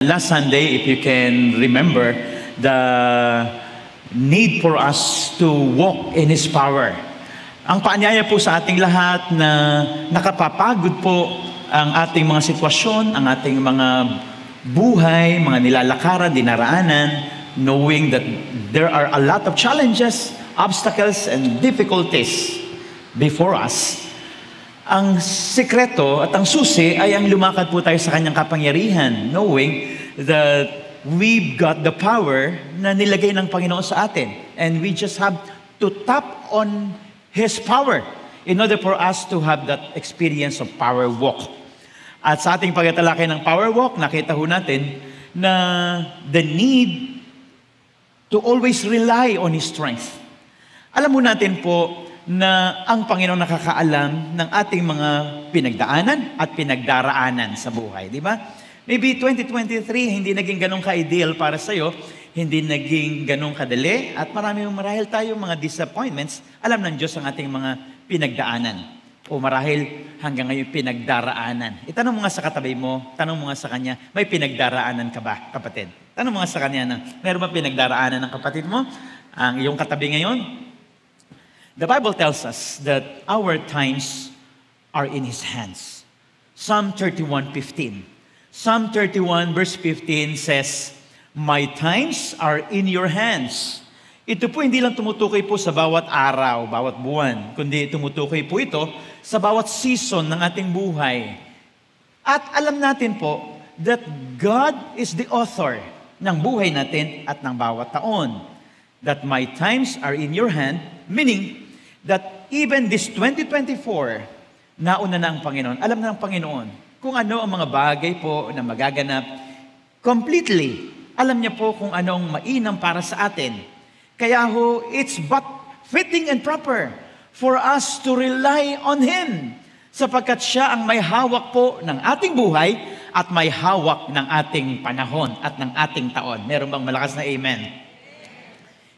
Last Sunday, if you can remember, the need for us to walk in His power. Ang paanyaya po sa ating lahat na nakapapagod po ang ating mga sitwasyon, ang ating mga buhay, mga nilalakaran, dinaraanan, knowing that there are a lot of challenges, obstacles, and difficulties before us. Ang sikreto at ang susi ay ang lumakad po tayo sa Kanyang kapangyarihan, knowing that we've got the power na nilagay ng Panginoon sa atin. And we just have to tap on His power in order for us to have that experience of power walk. At sa ating pagtatalakay ng power walk, nakita ho natin na the need to always rely on His strength. Alam mo natin po na ang Panginoon nakakaalam ng ating mga pinagdaanan at pinagdaraanan sa buhay, di ba? Maybe 2023 hindi naging ganun ka-ideal para sa'yo, hindi naging ganun kadali, at marahil tayo mga disappointments, alam ng Diyos ang ating mga pinagdaanan. O marahil hanggang ngayon pinagdaraanan. Itanong mo nga sa katabi mo, tanong mo nga sa kanya, may pinagdaraanan ka ba, kapatid? Tanong mo nga sa kanya na, meron ba pinagdaraanan ng kapatid mo? Ang iyong katabi ngayon? The Bible tells us that our times are in His hands. Psalm 31:15. Psalm 31 verse 15 says, "My times are in your hands." Ito po hindi lang tumutukoy po sa bawat araw, bawat buwan, kundi tumutukoy po ito sa bawat season ng ating buhay. At alam natin po that God is the author ng buhay natin at ng bawat taon. That my times are in your hand, meaning that even this 2024, nauna na ang Panginoon. Alam na ng Panginoon kung ano ang mga bagay po na magaganap completely. Alam niya po kung anong mainam para sa atin. Kaya ho, it's but fitting and proper for us to rely on Him, sapagkat Siya ang may hawak po ng ating buhay at may hawak ng ating panahon at ng ating taon. Meron bang malakas na amen?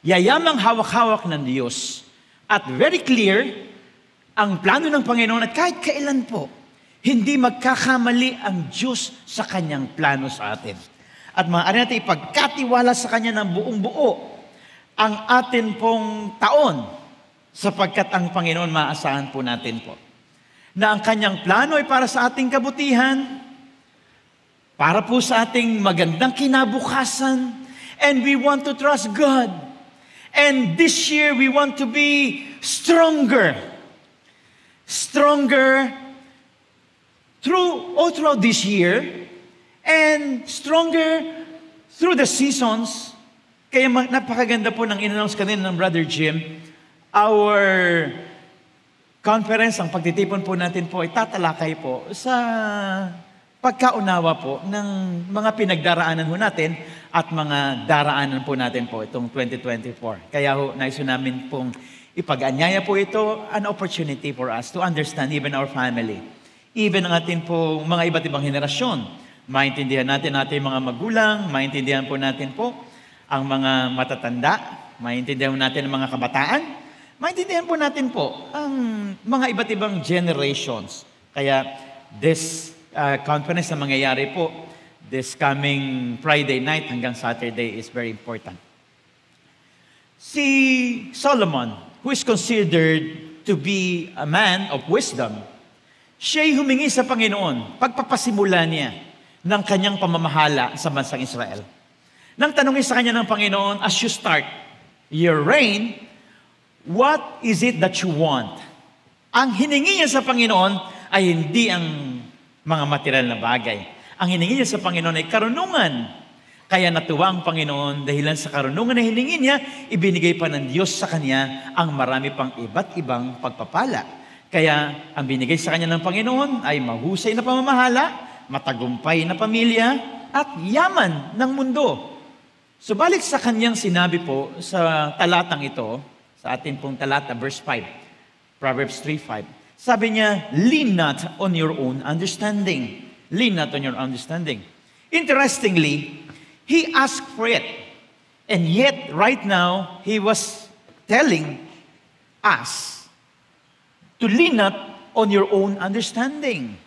Yayamang hawak-hawak ng Diyos. At very clear, ang plano ng Panginoon at kahit kailan po, hindi magkakamali ang Diyos sa Kanyang plano sa atin. At maaari natin ipagkatiwala sa Kanya ng buong buo ang atin pong taon, sapagkat ang Panginoon maaasahan po natin po na ang Kanyang plano ay para sa ating kabutihan, para po sa ating magandang kinabukasan, and we want to trust God. And this year, we want to be stronger. Stronger throughout this year, and stronger through the seasons. Kaya napakaganda po ng in-announce kanina ng Brother Jim. Our conference, ang pagtitipon po natin po, ay tatalakay po sa pagkaunawa po ng mga pinagdaraanan po natin at mga daraanan po natin po itong 2024. Kaya ho, nais namin pong ipag-anyaya po ito, an opportunity for us to understand even our family. Even ang atin po mga iba't ibang henerasyon. Maintindihan natin ating mga magulang, maintindihan po natin po ang mga matatanda, maintindihan po natin ang mga kabataan, maintindihan po natin po ang mga iba't ibang generations. Kaya this conference na mangyayari po this coming Friday night hanggang Saturday is very important. Si Solomon, who is considered to be a man of wisdom, siya'y humingi sa Panginoon, pagpapasimula niya ng kanyang pamamahala sa bansang Israel. Nang tanongin sa kanya ng Panginoon, as you start your reign, what is it that you want? Ang hiningi niya sa Panginoon ay hindi ang mga material na bagay. Ang hiningi niya sa Panginoon ay karunungan. Kaya natuwa ang Panginoon dahilan sa karunungan na hiningi niya, ibinigay pa ng Diyos sa kanya ang marami pang iba't ibang pagpapala. Kaya ang binigay sa kanya ng Panginoon ay mahusay na pamamahala, matagumpay na pamilya, at yaman ng mundo. Subalit sa kanyang sinabi po sa talatang ito, sa atin pong talata, verse 5, Proverbs 3:5, sabi niya, lean not on your own understanding. Lean not on your understanding. Interestingly, he asked for it. And yet, right now, he was telling us to lean not on your own understanding.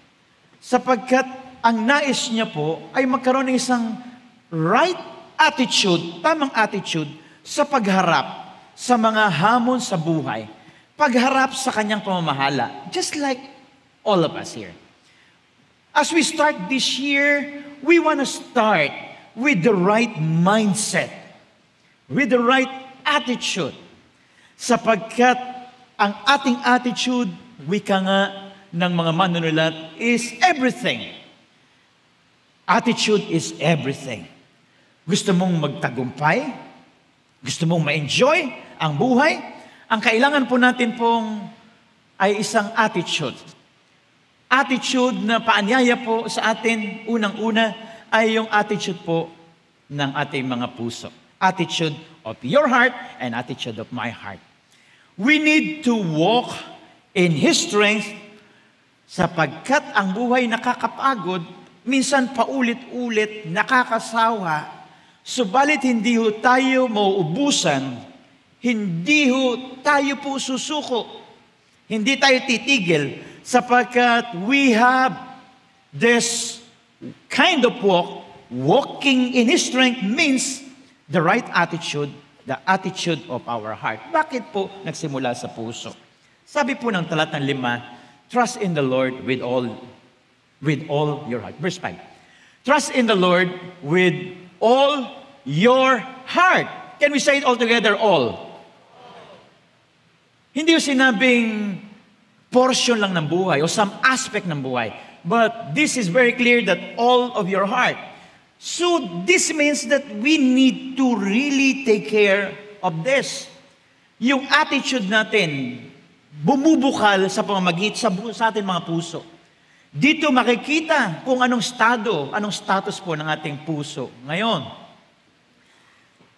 Sapagkat ang nais niya po ay magkaroon ng isang right attitude, tamang attitude sa pagharap sa mga hamon sa buhay, pagharap sa kanyang pamamahala, just like all of us here. As we start this year, we want to start with the right mindset, with the right attitude, sapagkat ang ating attitude, wika nga ng mga manunulat, is everything. Attitude is everything. Gusto mong magtagumpay? Gusto mong ma-enjoy ang buhay? Ang kailangan po natin pong ay isang attitude. Attitude na paanyaya po sa atin, unang-una, ay yung attitude po ng ating mga puso. Attitude of your heart and attitude of my heart. We need to walk in His strength sapagkat ang buhay nakakapagod, minsan paulit-ulit, nakakasawa, subalit hindi ho tayo mauubusan, hindi ho tayo po susuko, hindi tayo titigil sapagkat we have this kind of walk. Walking in His strength means the right attitude, the attitude of our heart. Bakit po nagsimula sa puso? Sabi po ng talatang 5, trust in the Lord with all your heart. Verse 5. Trust in the Lord with all your heart. Can we say it all together? All. Hindi yung sinabing portion lang ng buhay o some aspect ng buhay. But this is very clear that all of your heart. So this means that we need to really take care of this. Yung attitude natin, bumubukal sa pamamagitan sa ating mga puso. Dito makikita kung anong status po ng ating puso ngayon.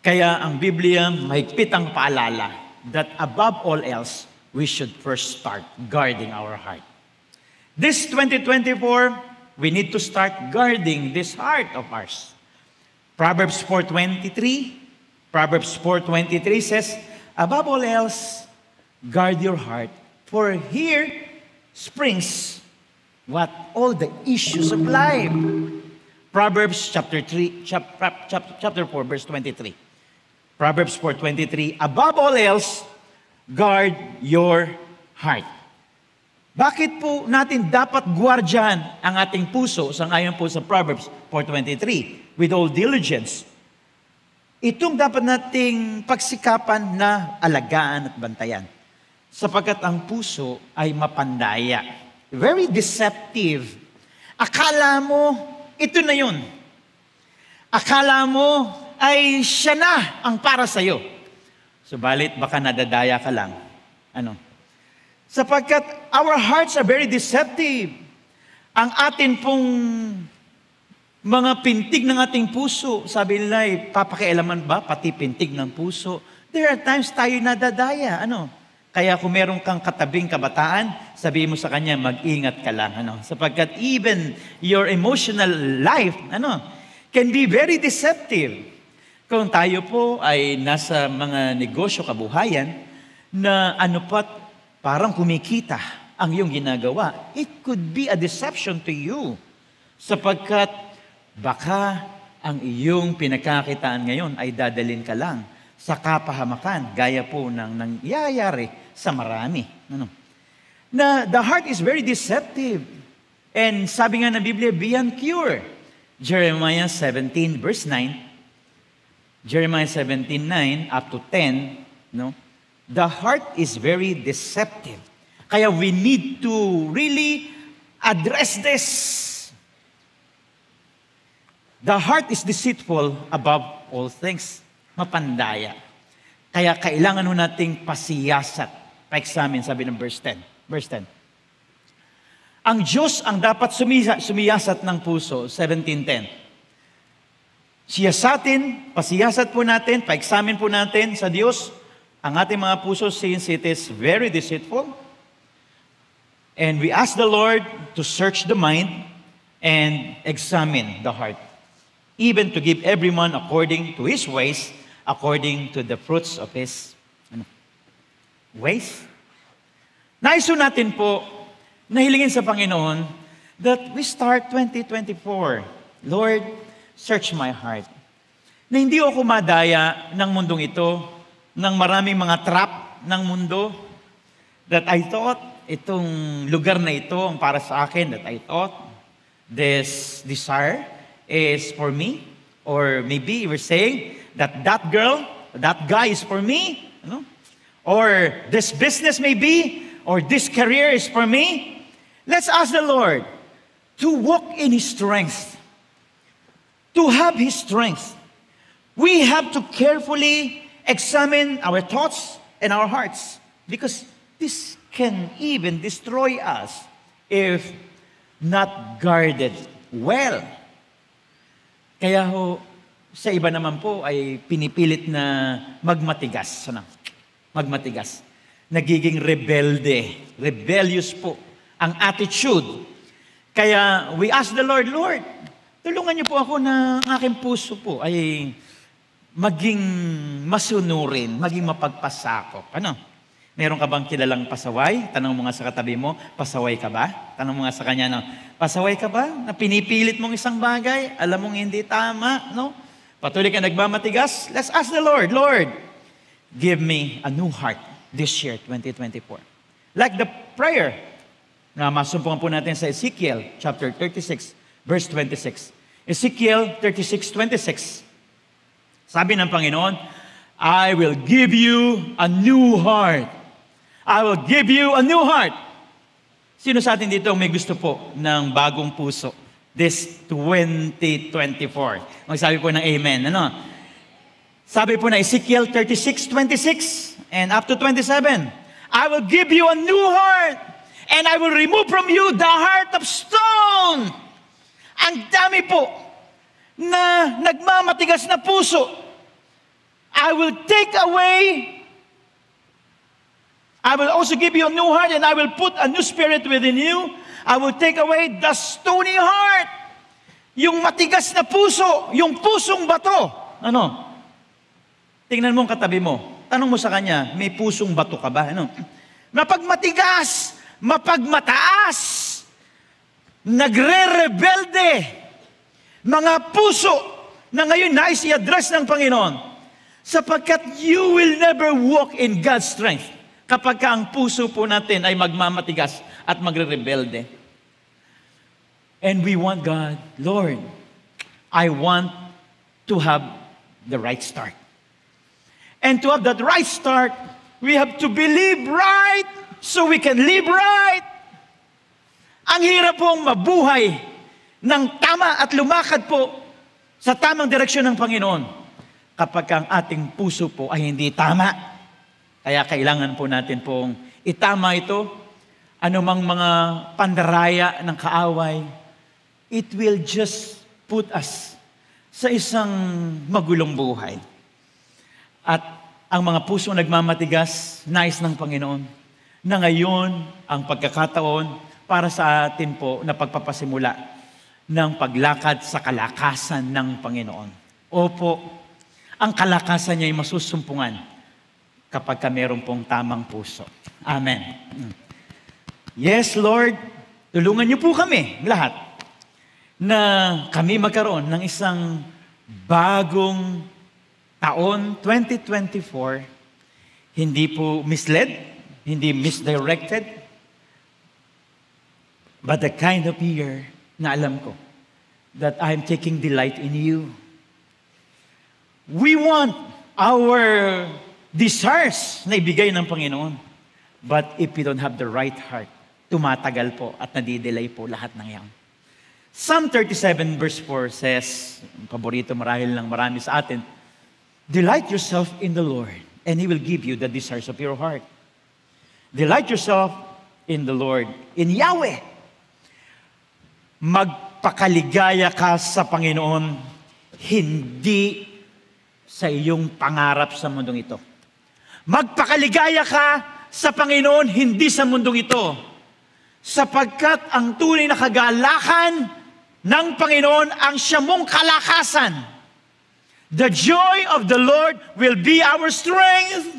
Kaya ang Biblia mahigpit ang paalala that above all else, we should first start guarding our heart. This 2024, we need to start guarding this heart of ours. Proverbs 4:23 says, above all else, guard your heart, for here springs what? All the issues of life. Proverbs chapter 4, verse 23. Proverbs 4:23, above all else, guard your heart. Bakit po natin dapat guardyan ang ating puso sangayon po sa Proverbs 4:23? With all diligence. Itong dapat nating pagsikapan na alagaan at bantayan. Sapagkat ang puso ay mapandaya. Very deceptive. Akala mo, ito na yun. Akala mo ay siya na ang para sa'yo. Subalit baka nadadaya ka lang. Ano? Sapagkat our hearts are very deceptive. Ang atin pong mga pintig ng ating puso, sabi nila, papakialaman ba pati pintig ng puso? There are times tayo nadadaya. Ano? Kaya kung meron kang katabing kabataan, sabihin mo sa kanya, mag-ingat ka lang. Ano? Sapagkat even your emotional life can be very deceptive. Kung tayo po ay nasa mga negosyo kabuhayan, na parang kumikita ang iyong ginagawa, it could be a deception to you. Sapagkat baka ang iyong pinagkakitaan ngayon ay dadalhin ka lang sa kapahamakan, gaya po ng nangyayari sa marami. Na the heart is very deceptive. And sabi nga ng Biblia, beyond cure. Jeremiah 17, verse 9. Jeremiah 17:9 up to 10, the heart is very deceptive. Kaya we need to really address this. The heart is deceitful above all things. Mapandaya. Kaya kailangan nun nating pasiyasat. Pa-examine, sabi ng verse 10. Verse 10. Ang Diyos ang dapat sumiyasat ng puso, 17:10. Siyasatin, pasiyasat po natin, pa-examine po natin sa Diyos ang ating mga puso since it is very deceitful. And we ask the Lord to search the mind and examine the heart, even to give everyone according to his ways, according to the fruits of his ways. Naiso natin po, nahilingin sa Panginoon, that we start 2024. Lord, search my heart. na hindi ako madaya ng mundong ito, ng maraming mga trap ng mundo, that I thought itong lugar na ito ang para sa akin, that I thought this desire is for me, or maybe we're saying that that girl, that guy is for me, or this business may be, or this career is for me. Let's ask the Lord to walk in His strength, to have His strength. We have to carefully examine our thoughts and our hearts, because this can even destroy us if not guarded well. Kaya sa iba naman po ay pinipilit na magmatigas. Magmatigas. Nagiging rebellious po ang attitude. Kaya we ask the Lord, Lord, tulungan niyo po ako na ang aking puso po ay maging masunurin, maging mapagpasakop. Meron ka bang kilalang pasaway? Tanong mo nga sa katabi mo, pasaway ka ba? Tanong mo nga sa kanya, pasaway ka ba? Na pinipilit mong isang bagay, alam mong hindi tama, no? Patuloy ka nagmamatigas? Let's ask the Lord, Lord, give me a new heart this year, 2024. Like the prayer na masumpungan po natin sa Ezekiel chapter 36, verse 26. Ezekiel 36:26. Sabi ng Panginoon, I will give you a new heart. I will give you a new heart. Sino sa atin dito may gusto po ng bagong puso this 2024? Magsabi po ng amen. Sabi po na Ezekiel 36:26 and up to 27, I will give you a new heart and I will remove from you the heart of stone. Ang dami po na nagmamatigas na puso. I will take away, I will also give you a new heart and I will put a new spirit within you. I will take away the stony heart. Yung matigas na puso, yung pusong bato. Tingnan mo ang katabi mo. Tanong mo sa kanya, may pusong bato ka ba? Mapagmatigas, mapagmataas, nagre-rebelde, mga puso na ngayon nais i-address ng Panginoon. Sapagkat you will never walk in God's strength kapag ang puso po natin ay magmamatigas at magre-rebelde. And we want God, Lord, I want to have the right start. And to have that right start, we have to believe right so we can live right. Ang hirap pong mabuhay ng tama at lumakad po sa tamang direksyon ng Panginoon kapag ang ating puso po ay hindi tama. Kaya kailangan po natin pong itama ito. Anumang mga pandaraya ng kaaway, it will just put us sa isang magulong buhay. At ang mga pusong nagmamatigas, nais ng Panginoon, na ngayon ang pagkakataon para sa atin po na pagpapasimula ng paglakad sa kalakasan ng Panginoon. Opo, ang kalakasan niya ay masusumpungan kapag meron pong tamang puso. Amen. Yes, Lord, tulungan niyo po kami, lahat, na kami magkaroon ng isang bagong taon, 2024, hindi po misled, hindi misdirected, but the kind of year na alam ko that I'm taking delight in you. We want our desires na ibigay ng Panginoon. But if we don't have the right heart, tumatagal po at nadidelay po lahat ng yan. Psalm 37 verse 4 says, paborito marahil ng marami sa atin, delight yourself in the Lord, and He will give you the desires of your heart. Delight yourself in the Lord, in Yahweh. Magpakaligaya ka sa Panginoon, hindi sa iyong pangarap sa mundong ito. Magpakaligaya ka sa Panginoon, hindi sa mundong ito. Sapagkat ang tunay na kagalakan ng Panginoon ang siya mong kalakasan. The joy of the Lord will be our strength.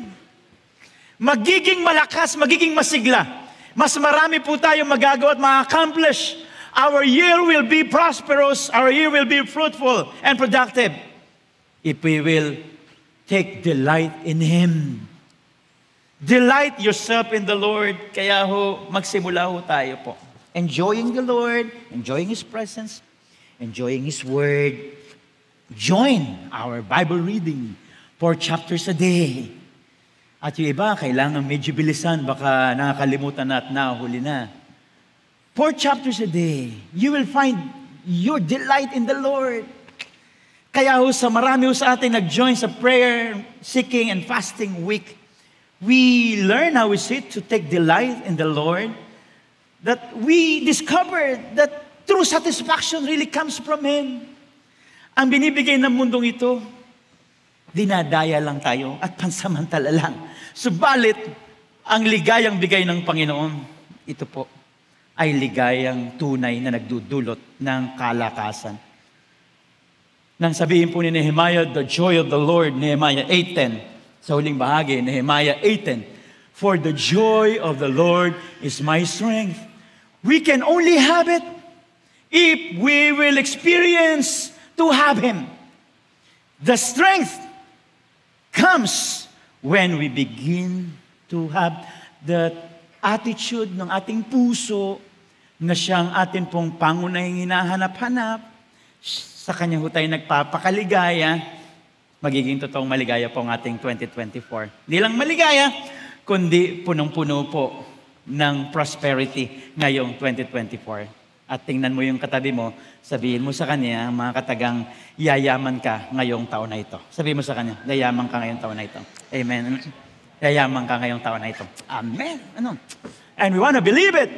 Magiging malakas, magiging masigla. Mas marami po tayong magagawa at ma-accomplish. Our year will be prosperous. Our year will be fruitful and productive. if we will take delight in Him. Delight yourself in the Lord. Kaya magsimula tayo po. Enjoying the Lord, enjoying His presence, enjoying His Word. Join our Bible reading, 4 chapters a day. At yung iba, kailangan medyo bilisan, baka nakakalimutan na at nahuli na. 4 chapters a day, you will find your delight in the Lord. Kaya sa marami sa atin nag-join sa prayer, seeking, and fasting week, we learn how is it to take delight in the Lord, that we discover that true satisfaction really comes from Him. Ang binibigay ng mundong ito, dinadaya lang tayo at pansamantala lang. Subalit, ang ligayang bigay ng Panginoon, ito po, ay ligayang tunay na nagdudulot ng kalakasan. Nang sabihin po ni Nehemiah, the joy of the Lord, Nehemiah 8:10, sa huling bahagi, Nehemiah 8:10, for the joy of the Lord is my strength. We can only have it if we will experience to have Him. The strength comes when we begin to have the attitude ng ating puso na siyang atin pong pangunahing hinahanap-hanap. Sa Kanya tayo nagpapakaligaya, magiging totoong maligaya po ang ating 2024. Hindi lang maligaya, kundi punong-puno po ng prosperity ngayong 2024. At tingnan mo yung katabi mo, sabihin mo sa kanya, mga katagang, yayaman ka ngayong taon na ito. Sabihin mo sa kanya, yayaman ka ngayong taon na ito. Amen. Yayaman ka ngayong taon na ito. Amen. Ano? And we want to believe it.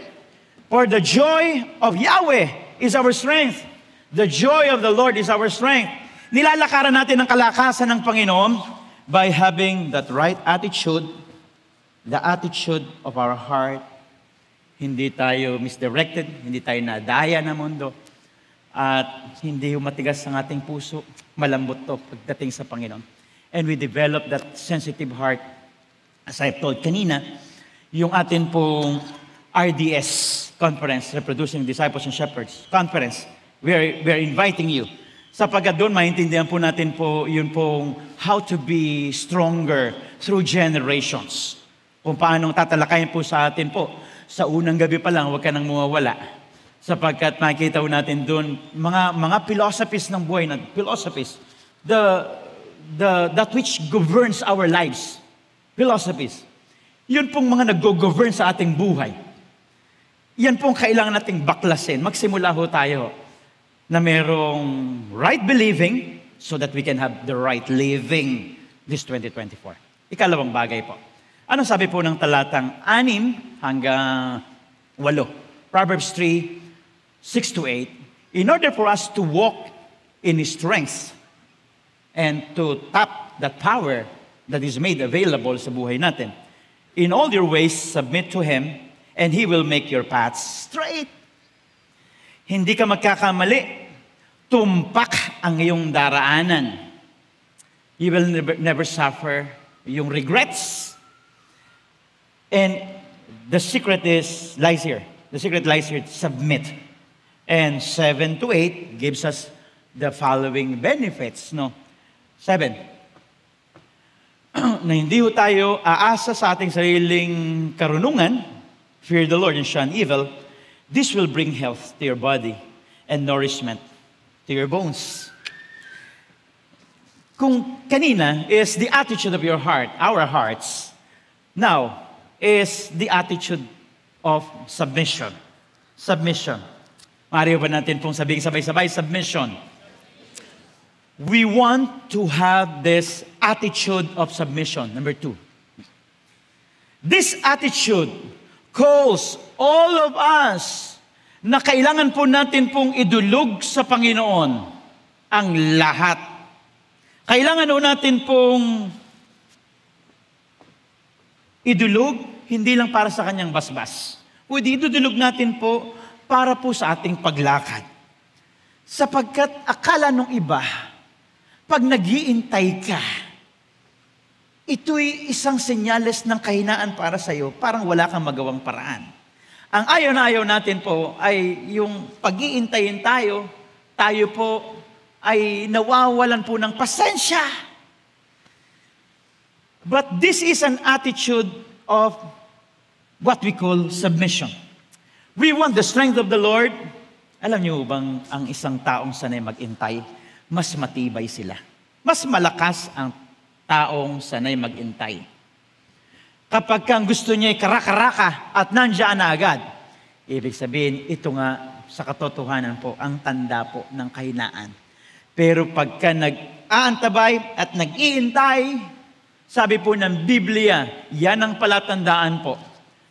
For the joy of Yahweh is our strength. The joy of the Lord is our strength. Nilalakaran natin ang kalakasan ng Panginoon by having that right attitude, the attitude of our heart. Hindi tayo misdirected, hindi tayo nadaya ng mundo, at hindi matigas ang ating puso, malambot to pagdating sa Panginoon. And we develop that sensitive heart. As I've told kanina, yung atin pong RDS conference, Reproducing Disciples and Shepherds conference, we are inviting you. Sapagkat doon, maintindihan po natin po yun pong how to be stronger through generations. Kung paanong tatalakayin po sa atin po. Sa unang gabi pa lang, huwag ka nang mawawala. Sapagkat makikita po natin doon, mga philosophies ng buhay na, philosophies, that which governs our lives. Philosophies. Yun pong mga nag-govern sa ating buhay. Yan pong kailangan nating baklasin. Magsimula ho tayo na merong right believing so that we can have the right living this 2024. Ikalawang bagay po. Ano sabi po ng talatang 6 hanggang 8? Proverbs 3, 6-8. In order for us to walk in His strength and to tap that power that is made available sa buhay natin, in all your ways, submit to Him, and He will make your paths straight. Hindi ka magkakamali. Tumpak ang iyong daraanan. You will never suffer yung regrets. And the secret lies here. The secret lies here, submit. And 7-8 gives us the following benefits. 7. Na hindi ho tayo aasa sa ating sariling karunungan, fear the Lord and shun evil. This will bring health to your body and nourishment to your bones. Kung kanina is the attitude of your heart, our hearts, now is the attitude of submission. Submission. Maaari ba natin pong sabihin sabay-sabay, submission. We want to have this attitude of submission. Number 2. This attitude calls all of us na kailangan po natin pong idulog sa Panginoon ang lahat. Kailangan po natin pong idulog, hindi lang para sa kanyang basbas. Kundi idudulog natin po para po sa ating paglakad. Sapagkat akala nung iba, pag nag-iintay ka, ito'y isang senyales ng kahinaan para sa iyo, parang wala kang magawang paraan. Ang ayaw na ayaw natin po ay yung pag-iintayin tayo po ay nawawalan po ng pasensya. But this is an attitude of what we call submission. We want the strength of the Lord. Alam niyo bang ang isang taong sanay mag-intay, mas matibay sila. Mas malakas ang taong sanay mag-intay. Kapag kang gusto niya karaka-raka at nandiyan na agad, ibig sabihin, ito nga sa katotohanan po, ang tanda po ng kahinaan. Pero pagka nag-aantabay at nag-iintay, sabi po ng Biblia, yan ang palatandaan po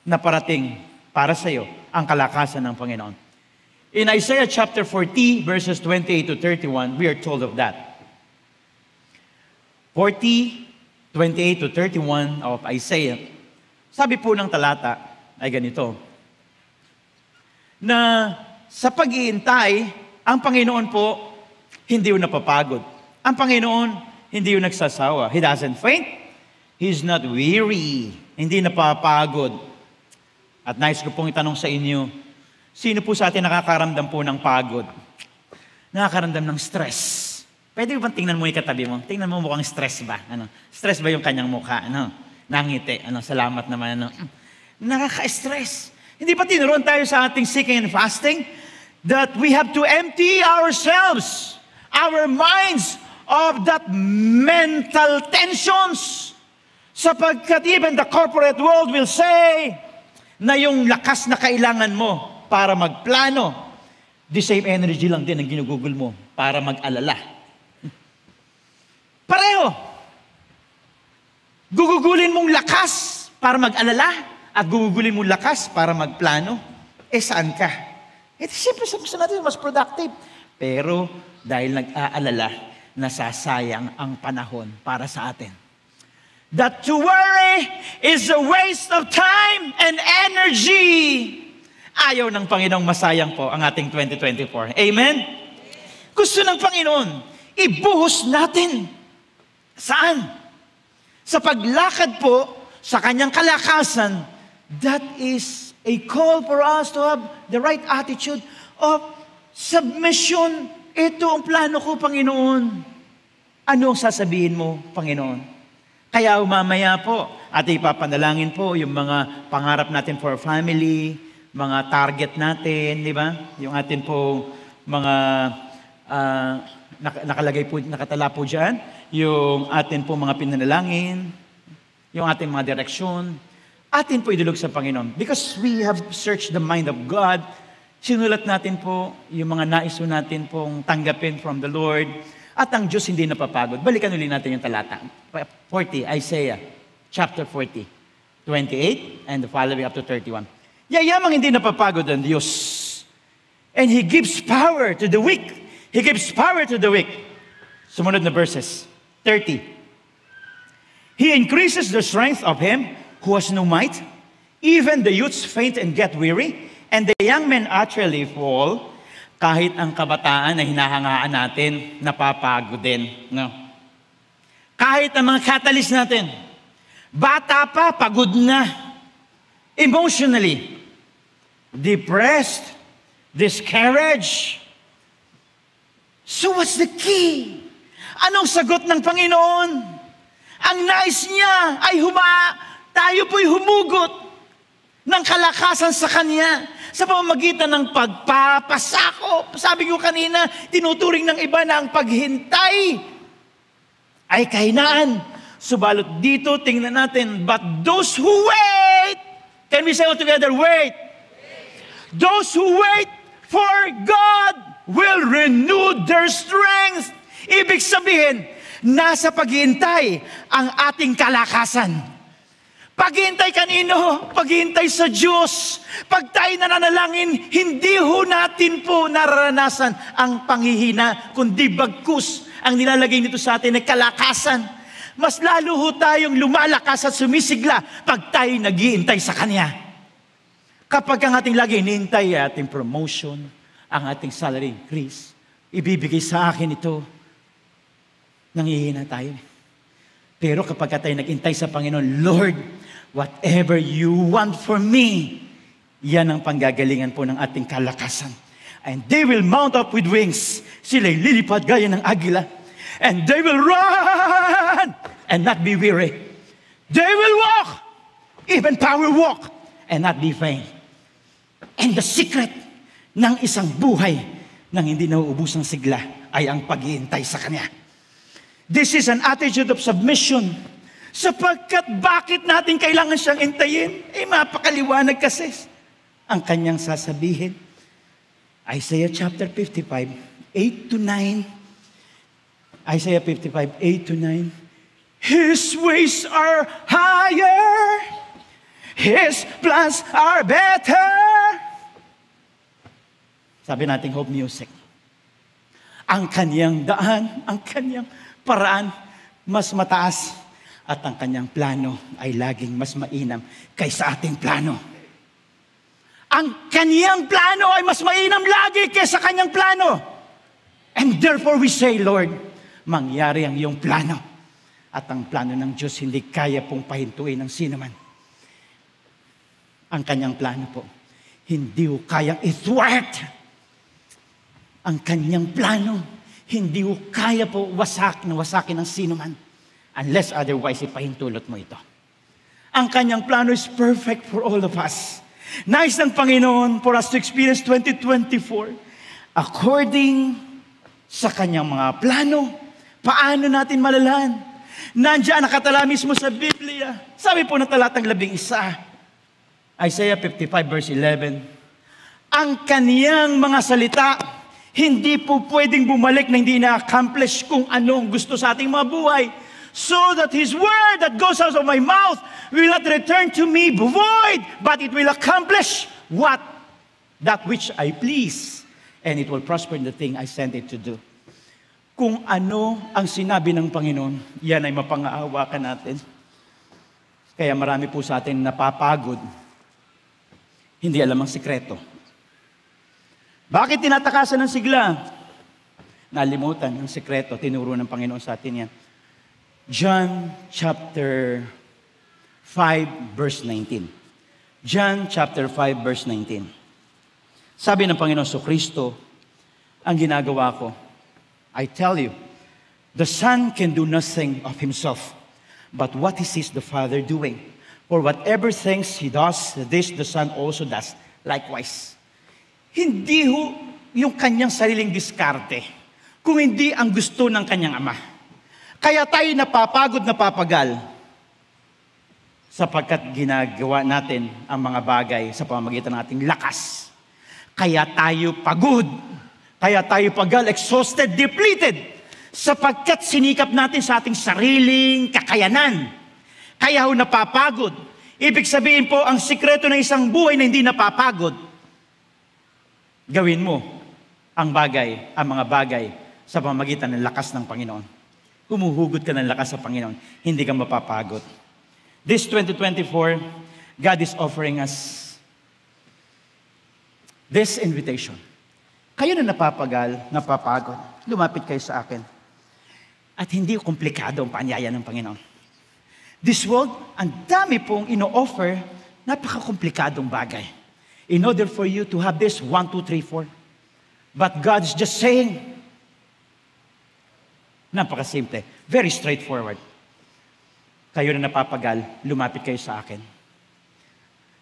na parating para sa iyo ang kalakasan ng Panginoon. In Isaiah chapter 40, verses 28 to 31, we are told of that. 40, 28 to 31 of Isaiah. Sabi po ng talata ay ganito, na sa pag-iintay, ang Panginoon po, hindi yung napapagod. Ang Panginoon, hindi yung nagsasawa. He doesn't faint. He's not weary. Hindi napapagod. At nais ko pong itanong sa inyo, sino po sa atin nakakaramdam po ng pagod? Nakakaramdam ng stress. Pwede ba tingnan mo yung katabi mo? Tingnan mo mukhang stress ba? Stress ba yung kanyang mukha? Nangiti. Salamat naman. Nakaka-stress. Hindi ba tinuruan tayo sa ating seeking and fasting that we have to empty ourselves, our minds of that mental tensions? Sapagkat even the corporate world will say na yung lakas na kailangan mo para magplano, the same energy lang din ang ginugugol mo para mag-alala. Pareho. Gugugulin mong lakas para mag-alala at gugugulin mong lakas para magplano. Saan ka? Siyempre, gusto natin mas productive. Pero dahil nag-aalala, nasasayang ang panahon para sa atin. That to worry is a waste of time and energy. Ayaw ng Panginoong masayang po ang ating 2024. Amen? Gusto ng Panginoon, ibuhos natin. Saan? Sa paglakad po sa kanyang kalakasan. That is a call for us to have the right attitude of submission. Ito ang plano ko, Panginoon. Ano ang sasabihin mo, Panginoon? Kaya mamaya po, at ipapanalangin po yung mga pangarap natin for family, mga target natin, di ba? Yung atin po mga nakalagay po, nakatala po dyan, yung atin po mga pinanalangin, yung ating mga direksyon, atin po idulog sa Panginoon. Because we have searched the mind of God, sinulat natin po yung mga nais natin pong tanggapin from the Lord, at ang Diyos hindi napapagod. Balikan ulit natin yung talata. 40, Isaiah, chapter 40, 28, and the following up to 31. Yayamang hindi napapagod ang Diyos. And He gives power to the weak. He gives power to the weak. Sumunod na verses. 30. He increases the strength of him who has no might. Even the youths faint and get weary. And the young men actually fall. Kahit ang kabataan na hinahangaan natin, napapagod din. No? Kahit ang mga catalyst natin, bata pa, pagod na. Emotionally, depressed, discouraged. So what's the key? Anong sagot ng Panginoon? Ang nais niya ay tayo po'y humugot ng kalakasan sa Kanya sa pamamagitan ng pagpapasakop. Sabi ko kanina, tinuturing ng iba na ang paghintay ay kahinaan. Subalot dito, tingnan natin, but those who wait, can we say all together, wait? Those who wait for God will renew their strength. Ibig sabihin, nasa paghihintay ang ating kalakasan. Paghihintay kanino? Paghihintay sa Diyos. Pag tayo nananalangin, hindi ho natin po nararanasan ang panghihina, kundi bagkus ang nilalagay nito sa atin ay kalakasan. Mas lalo ho tayong lumalakas at sumisigla pag tayo naghihintay sa Kanya. Kapag ang ating lagi hinihintay ay ating promotion, ang ating salary increase, ibibigay sa akin ito, nanghihina tayo. Pero kapag tayo naghintay sa Panginoon, Lord, whatever you want for me, yan ang panggagalingan po ng ating kalakasan. And they will mount up with wings. Sila'y lilipad gaya ng agila. And they will run and not be weary. They will walk, even power walk, and not be faint. And the secret ng isang buhay nang hindi nauubos ng sigla ay ang paghihintay sa Kanya. This is an attitude of submission. Sapagkat bakit natin kailangan siyang hintayin? Mapakaliwanag kasi ang Kanyang sasabihin. Isaiah chapter 55, 8 to 9. Isaiah 55, 8 to 9. His ways are higher. His plans are better. Sabi natin Hope Music. Ang Kanyang daan, ang Kanyang paraan, mas mataas. At ang Kanyang plano ay laging mas mainam kaysa ating plano. Ang Kanyang plano ay mas mainam lagi kaysa Kanyang plano. And therefore we say, Lord, mangyari ang iyong plano. At ang plano ng Diyos hindi kaya pong pahintuin ng sino man. Ang Kanyang plano po, hindi ko kayang i-thwart. Ang Kanyang plano, hindi ko kaya po wasakin ng sino man. Unless otherwise, ipahintulot mo ito. Ang Kanyang plano is perfect for all of us. Nais ng Panginoon for us to experience 2024 according sa Kanyang mga plano. Paano natin malalaman? Nandiyan nakatala mismo sa Biblia. Sabi po ng talatang 11, Isaiah 55 verse 11, ang Kaniyang mga salita hindi po pwedeng bumalik na hindi na-accomplish kung anong gusto sa ating mga buhay. So that His word that goes out of my mouth will not return to me void, but it will accomplish that which I please, and it will prosper in the thing I sent it to do. Kung ano ang sinabi ng Panginoon, yan ay mapangaawakan natin. Kaya marami po sa atin napapagod, hindi alam ang sikreto. Bakit tinatakasan ng sigla? Nalimutan ang sikreto, tinuro ng Panginoon sa atin yan. John chapter 5 verse 19. John chapter 5 verse 19. Sabi ng Panginoon Kristo, ang ginagawa ko, I tell you, the Son can do nothing of Himself, but what He sees the Father doing. For whatever things He does, this the Son also does. Likewise. Hindi yung Kanyang sariling diskarte, kung hindi ang gusto ng Kanyang Ama. Kaya tayo napapagod, napapagal, sapagkat ginagawa natin ang mga bagay sa pamamagitan ng ating lakas. Kaya tayo pagod, kaya tayo pagal, exhausted, depleted, sapagkat sinikap natin sa ating sariling kakayanan. Kaya napapagod. Ibig sabihin po, ang sikreto ng isang buhay na hindi napapagod, gawin mo ang mga bagay sa pamamagitan ng lakas ng Panginoon. Humuhugot ka ng lakas sa Panginoon, hindi ka mapapagod. This 2024, God is offering us this invitation. Kayo na napapagal, napapagod, lumapit kayo sa akin. At hindi komplikado ang paanyaya ng Panginoon. This world, ang dami pong ino-offer, napaka-komplikadong bagay. In order for you to have this 1, 2, 3, 4. But God is just saying, napakasimple, very straightforward. Kayo na napapagal, lumapit kayo sa akin.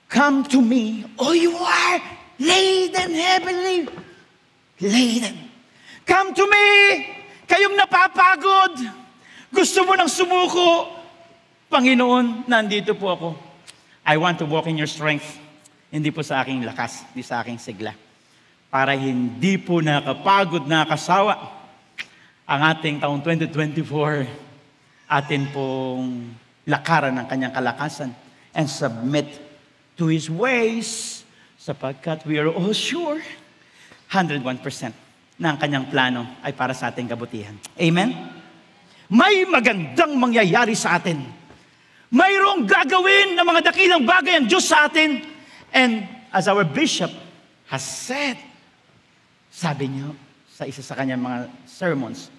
Come to me, all you are laden, heavily laden. Come to me, kayong napapagod. Gusto mo nang sumuko. Panginoon, nandito po ako. I want to walk in your strength. Hindi po sa aking lakas, hindi sa aking sigla. Para hindi po nakapagod, nakasawa ang ating taong 2024, atin pong lakaran ng Kanyang kalakasan and submit to His ways sapagkat we are all sure 101% na ang Kanyang plano ay para sa ating kabutihan. Amen? May magandang mangyayari sa atin. Mayroong gagawin na mga dakilang bagay ang Diyos sa atin. And as our bishop has said, sabi niyo sa isa sa kanyang mga sermons,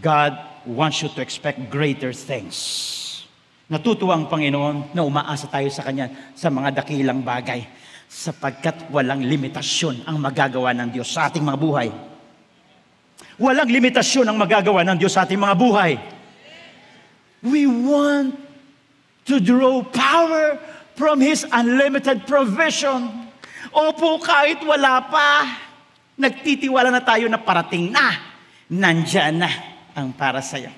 God wants you to expect greater things. Natutuwa ang Panginoon na umaasa tayo sa Kanya sa mga dakilang bagay. sapagkat walang limitasyon ang magagawa ng Diyos sa ating mga buhay. Walang limitasyon ang magagawa ng Diyos sa ating mga buhay. We want to draw power from His unlimited provision. Opo, kahit wala pa, nagtitiwala na tayo na parating na, nandyan na ang para sa'yo.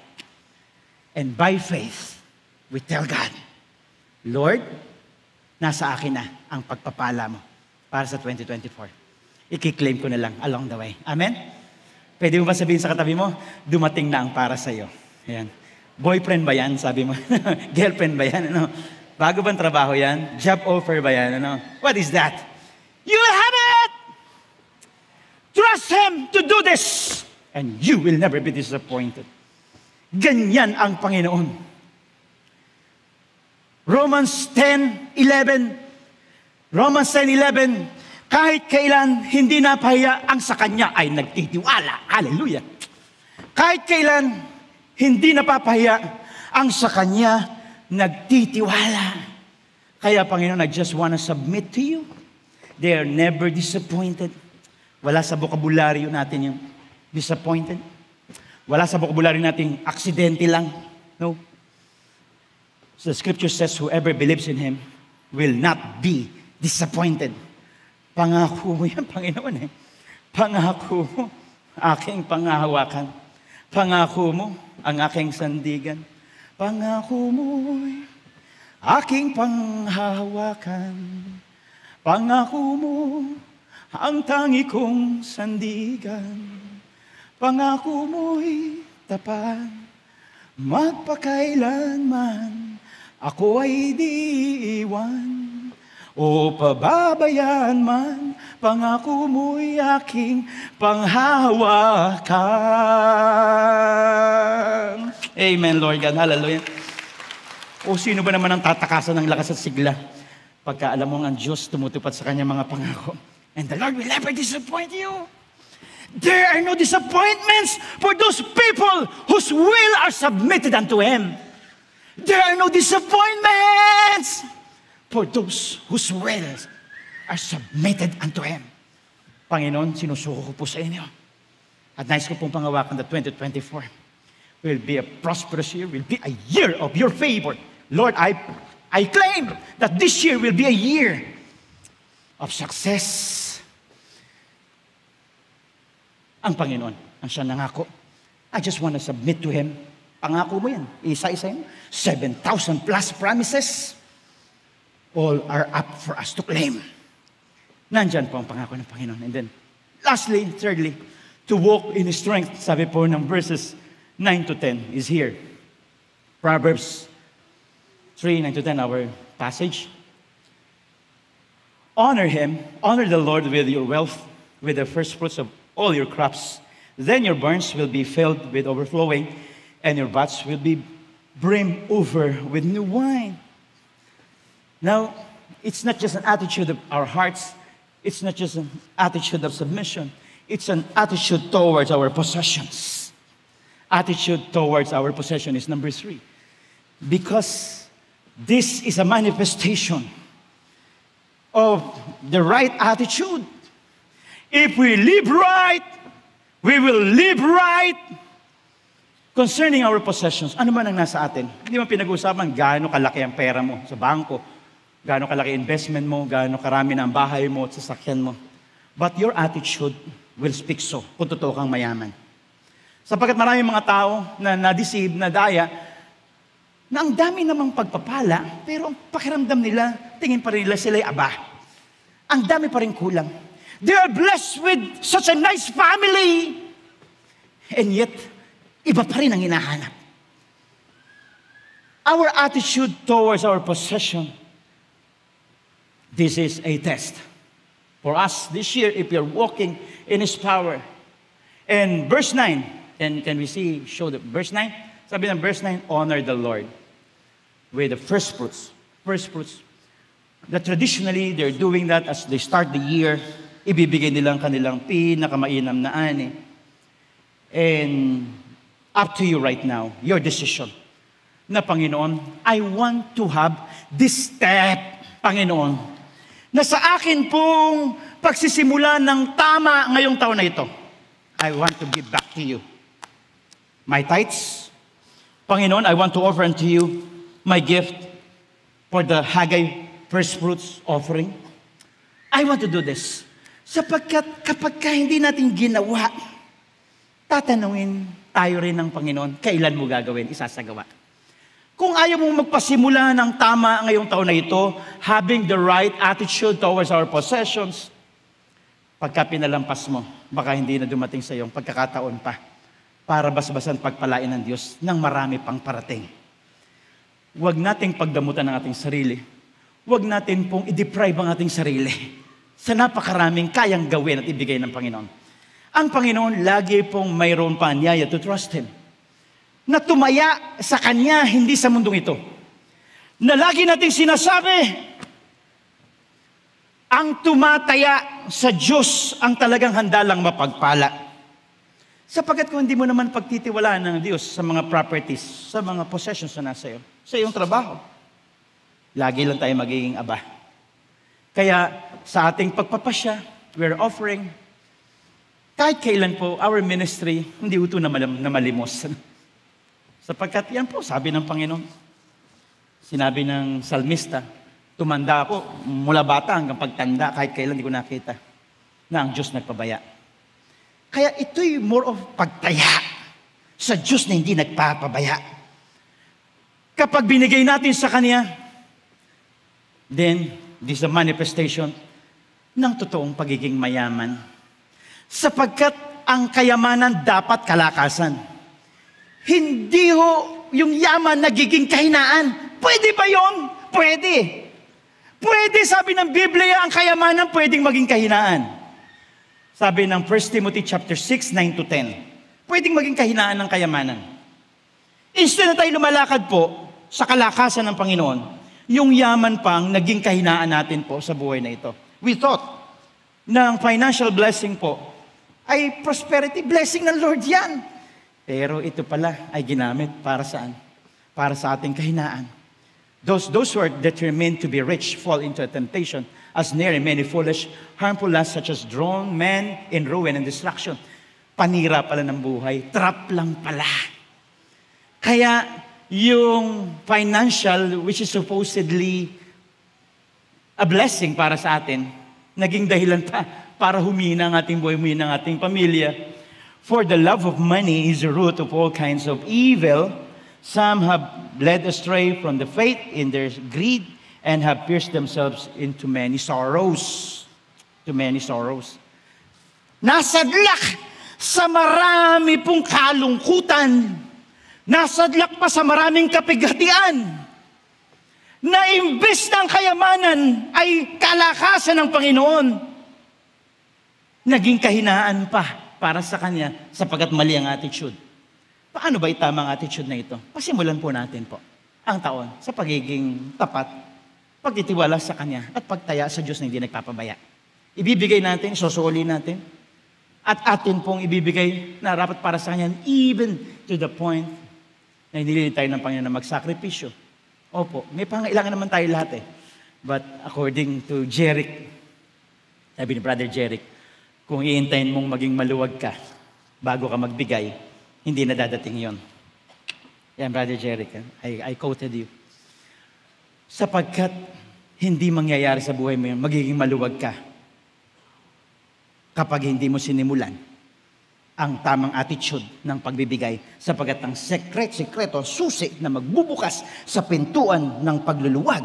And by faith, we tell God, Lord, nasa akin na ang pagpapala mo para sa 2024. I-claim ko na lang along the way. Amen? Pwede mo ba sabihin sa katabi mo, dumating na ang para sa'yo. Ayan. Boyfriend ba yan, sabi mo? Girlfriend ba yan? Ano? Bago bang trabaho yan? Job offer ba yan? Ano? What is that? You will have it! Trust Him to do this, and you will never be disappointed. Ganyan ang Panginoon. Romans 10:11. Romans 10:11. Kahit kailan hindi napahiya ang sa Kanya ay nagtitiwala. Hallelujah. Kahit kailan hindi napapahiya ang sa Kanya nagtitiwala. Kaya Panginoon, I just want to submit to you. They are never disappointed. Wala sa bokabularyo natin yung disappointed. Wala sa bokabularyo natin aksidente lang. No. So the scripture says, whoever believes in Him will not be disappointed. Pangako mo yan, Panginoon eh. Pangako mo, aking panghahawakan. Pangako mo, ang aking sandigan. Pangako mo, aking panghahawakan. Pangako mo, ang tangi kong sandigan. Pangako mo'y tapat, magpakailanman, ako ay di iwan. O pababayaan man, pangako mo'y aking panghahawakan. Amen, Lord God. Hallelujah. O sino ba naman ang tatakasan ng lakas at sigla pagka alam mo ang Diyos tumutupad sa kanyang mga pangako? And the Lord will never disappoint you. There are no disappointments for those people whose will are submitted unto Him. There are no disappointments for those whose wills are submitted unto Him. Panginoon, sinusuko ko po sa inyo. At nais ko pong pangawakan na 2024 will be a prosperous year, will be a year of your favor. Lord, I claim that this year will be a year of success. Ang Panginoon, ang siya nangako. I just want to submit to Him. Pangako mo yan. Isa-isa yun. 7,000 plus promises. All are up for us to claim. Nandyan po ang pangako ng Panginoon. And then, lastly, thirdly, to walk in His strength. Sabi po ng verses 9 to 10 is here. Proverbs 3, 9 to 10, our passage. Honor Him, honor the Lord with your wealth, with the first fruits of all your crops. Then your barns will be filled with overflowing, and your vats will be brimmed over with new wine. Now, it's not just an attitude of our hearts. It's not just an attitude of submission. It's an attitude towards our possessions. Attitude towards our possession is number 3. Because this is a manifestation of the right attitude. If we live right, we will live right. Concerning our possessions, ano man ang nasa atin? Hindi mo pinag-uusapan gaano kalaki ang pera mo sa bangko, gaano kalaki investment mo, gaano karami na ang bahay mo at sasakyan mo. But your attitude will speak so, kung totoo kang mayaman. Sapagkat maraming mga tao na na-deceive, na-daya, na ang dami namang pagpapala, pero ang pakiramdam nila, tingin pa rin nila sila'y aba. Ang dami pa rin kulang. They are blessed with such a nice family. And yet, iba pa rin ang hinahanap. Our attitude towards our possession, this is a test for us this year if you're walking in His power. And verse 9, and can we see, show the verse 9? Sabi ng verse 9, honor the Lord with the first fruits. First fruits. That traditionally, they're doing that as they start the year. Ibibigay nilang kanilang pinakamainam na ani. And up to you right now, your decision. Na Panginoon, I want to have this step, Panginoon, na sa akin pong pagsisimula ng tama ngayong taon na ito, I want to give back to you my tithes. Panginoon, I want to offer unto you my gift for the Haggai first fruits offering. I want to do this. Sapagkat kapag hindi natin ginawa, tatanungin tayo rin ng Panginoon, kailan mo gagawin, isasagawa. Kung ayaw mong magpasimula ng tama ngayong taon na ito, having the right attitude towards our possessions, pagka pinalampas mo, baka hindi na dumating sa iyong pagkakataon pa para basbasan pagpalain ng Diyos ng marami pang parating. Huwag nating pagdamutan ng ating sarili. Huwag natin pong i-deprive ang ating sarili sa napakaraming kayang gawin at ibigay ng Panginoon. Ang Panginoon lagi pong mayroon pa niyaya to trust Him, na tumaya sa Kanya, hindi sa mundong ito. Na lagi nating sinasabi, ang tumataya sa Diyos ang talagang handa lang mapagpala. Sapagkat kung hindi mo naman pagtitiwalaan ng Diyos sa mga properties, sa mga possessions na nasa iyo, sa iyong trabaho, lagi lang tayo magiging aba. Kaya sa ating pagpapasya, we're offering, kahit kailan po, our ministry, hindi ito na malimos. Sapagkat yan po, sabi ng Panginoon. Sinabi ng salmista, tumanda ako mula bata hanggang pagtanda, kahit kailan di ko nakita na ang Diyos nagpabaya. Kaya ito'y more of pagtaya sa Diyos na hindi nagpapabaya. Kapag binigay natin sa Kanya, then this is a manifestation ng totoong pagiging mayaman. Sapagkat ang kayamanan dapat kalakasan. Hindi ho yung yaman nagiging kahinaan. Pwede ba yun? Pwede. Pwede, sabi ng Biblia, ang kayamanan pwedeng maging kahinaan. Sabi ng 1 Timothy chapter 6, 9-10. Pwedeng maging kahinaan ng kayamanan. Instead na tayo lumalakad po sa kalakasan ng Panginoon, yung yaman pang naging kahinaan natin po sa buhay na ito. We thought na ang financial blessing po ay prosperity blessing ng Lord yan. Pero ito pala ay ginamit para saan? Para sa ating kahinaan. Those who are determined to be rich fall into a temptation as near and many foolish, harmful lusts such as drawn men in ruin and destruction. Panira pala ng buhay. Trap lang pala. Kaya yung financial, which is supposedly a blessing para sa atin, naging dahilan pa para humina ang ating buhay, humina ang ating pamilya. For the love of money is the root of all kinds of evil. Some have led astray from the faith in their greed and have pierced themselves into many sorrows. To many sorrows. Nasadlak sa marami pong kalungkutan. Nasadlak pa sa maraming kapighatian. Na imbes ng kayamanan ay kalakasan ng Panginoon. Naging kahinaan pa para sa Kanya sapagkat mali ang attitude. Paano ba itama ang attitude na ito? Pasimulan po natin po ang taon sa pagiging tapat, pagtitiwala sa Kanya at pagtaya sa Diyos na hindi nagpapabaya. Ibibigay natin, susuli natin, at atin pong ibibigay na rapat para sa Kanya even to the point na hinilin tayo ng Panginoon na magsakripisyo. Opo, may pangailangan naman tayo lahat eh. But according to Jeric, sabi ni Brother Jeric, kung iintayin mong maging maluwag ka bago ka magbigay, hindi na dadating yon. Yan, Brother Jeric, I quoted you. Sapagkat hindi mangyayari sa buhay mo yun, magiging maluwag ka kapag hindi mo sinimulan ang tamang attitude ng pagbibigay, sapagkat ang sekreto, susi na magbubukas sa pintuan ng pagluluwag.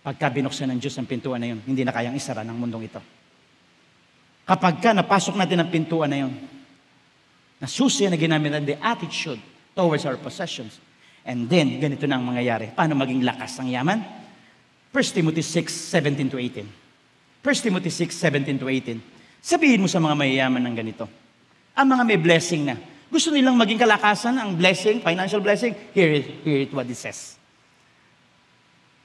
Pagka binuksan ng Diyos ang pintuan na yun, hindi na kayang isara ng mundong ito. Kapag ka napasok natin ang pintuan na yun, na susi na ginamit natin the attitude towards our possessions, and then ganito na ang mangyayari. Paano maging lakas ang yaman? 1 Timothy 6, 17-18. 1 Timothy 6, 17-18. Sabihin mo sa mga mayayaman ng ganito. Ang mga may blessing na, gusto nilang maging kalakasan, ang blessing, financial blessing, hear it what it says.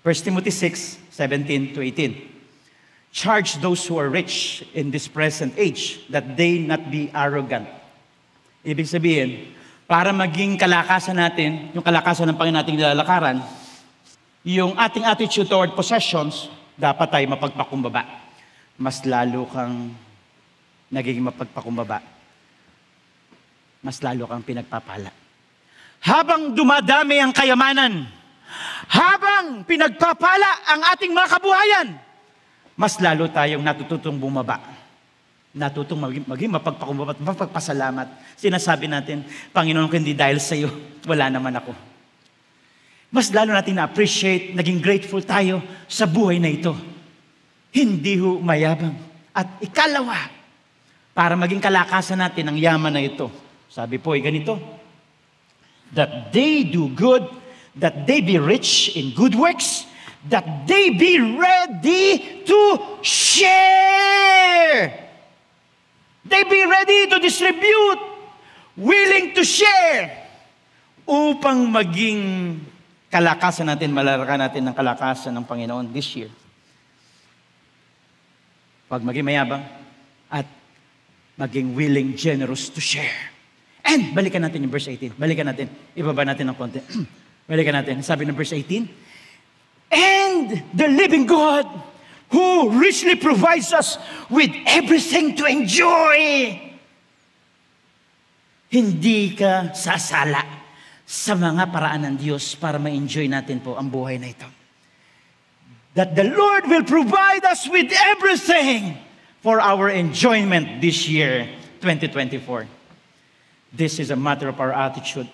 1 Timothy 6, 17-18. Charge those who are rich in this present age that they not be arrogant. Ibig sabihin, para maging kalakasan natin, yung kalakasan ng Panginoon nating nilalakaran, yung ating attitude toward possessions, dapat tayo mapagpakumbaba. Mas lalo kang nagiging mapagpakumbaba. Mas lalo kang pinagpapala. Habang dumadami ang kayamanan, habang pinagpapala ang ating mga kabuhayan, mas lalo tayong natututong bumaba. Natutong maging mapagpakumbaba at mapagpasalamat. Sinasabi natin, Panginoon, kung hindi dahil sa iyo, wala naman ako. Mas lalo natin na-appreciate, naging grateful tayo sa buhay na ito. Hindi ho mayabang. At ikalawa, para maging kalakasan natin ang yaman na ito. Sabi po ay ganito, that they do good, that they be rich in good works, that they be ready to share. They be ready to distribute, willing to share, upang maging kalakasan natin, malarakan natin ng kalakasan ng Panginoon this year. Pag maging mayabang at maging willing, generous to share. And balikan natin yung verse 18. Balikan natin. Ibaba natin ng konti. Balikan natin. Sabi ng verse 18, and the living God who richly provides us with everything to enjoy. Hindi ka sasala sa mga paraan ng Diyos para ma-enjoy natin po ang buhay na ito. That the Lord will provide us with everything for our enjoyment this year, 2024. This is a matter of our attitude.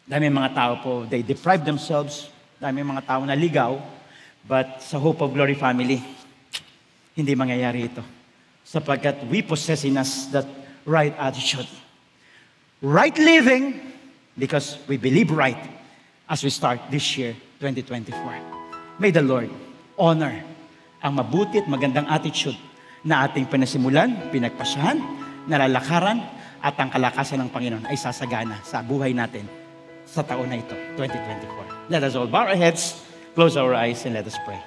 Dami mga tao po, they deprive themselves. Dami mga tao na ligaw. But sa Hope of Glory family, hindi mangyayari ito. Sapagkat we possess in us that right attitude. Right living, because we believe right as we start this year, 2024. May the Lord honor ang mabuti at magandang attitude na ating pinasimulan, pinagpasyahan, nalalakaran, at ang kalakasan ng Panginoon ay sasagana sa buhay natin sa taon na ito, 2024. Let us all bow our heads, close our eyes, and let us pray.